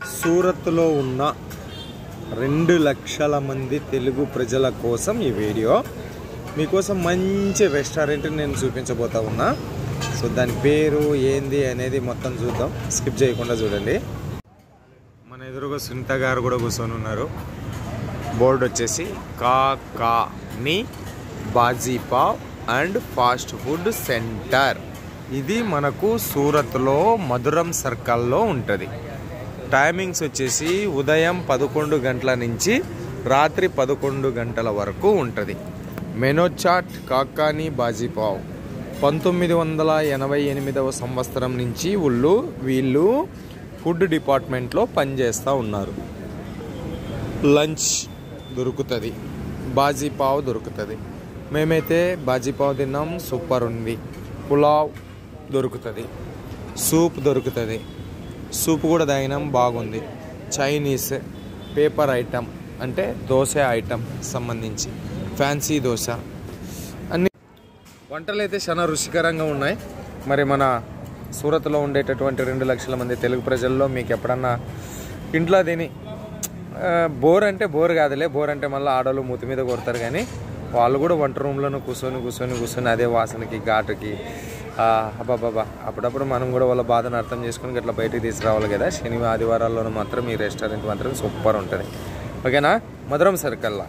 సూరత్లో ఉన్న 2 లక్షల మంది తెలుగు ప్రజల కోసం ఈ వీడియో. మీకోసం మంచి రెస్టారెంట్ నేను చూపించబోతా ఉన్నా. సో దాని పేరు ఏంది అనేది మొత్తం చూద్దాం, స్కిప్ చేయకుండా చూడండి. మన ఎదురుగా సునీత గారు కూడా కూర్చొని ఉన్నారు. బోర్డు వచ్చేసి Kakani bhaji pav and fast food centre. ఇది మనకు సూరత్లో మధురం సర్కిల్లో ఉంటుంది. టైమింగ్స్ వచ్చేసి ఉదయం 11 గంటల నుంచి రాత్రి 11 గంటల వరకు ఉంటుంది. మెనూ చాట్ కాకాని బాజీపావ్ 1988వ సంవత్సరం నుంచి వీళ్ళు ఫుడ్ డిపార్ట్మెంట్లో పనిచేస్తూ ఉన్నారు. లంచ్ దొరుకుతుంది, బాజీపావ్ దొరుకుతుంది. మేమైతే బాజీపావ్ తిన్నాం, సూపర్ ఉంది. పులావ్ దొరుకుతుంది, సూప్ దొరుకుతుంది, సూప్ కూడా తాగినాం, బాగుంది. చైనీస్ పేపర్ ఐటమ్ అంటే దోశ ఐటమ్ సంబంధించి ఫ్యాన్సీ దోశ అన్ని వంటలు అయితే చాలా రుచికరంగా ఉన్నాయి. మరి మన సూరత్లో ఉండేటటువంటి 2 లక్షల మంది తెలుగు ప్రజల్లో మీకు ఎప్పుడన్నా ఇంట్లో తిని బోర్ అంటే బోర్ కాదులే, బోర్ అంటే మళ్ళీ ఆడోళ్ళు మూతి మీద కొడతారు, కానీ వాళ్ళు కూడా వంట రూమ్లోనూ కూర్చొని అదే వాసనకి ఘాటుకి అబ్బాబాబా అప్పుడప్పుడు మనం కూడా వాళ్ళ బాధను అర్థం చేసుకుని అట్లా బయటికి తీసుకురావాలి కదా. శనివారం ఆదివారాల్లోనూ మాత్రం ఈ రెస్టారెంట్ మాత్రం సూపర్ ఉంటుంది. ఓకేనా? మధురం సర్కిల్లో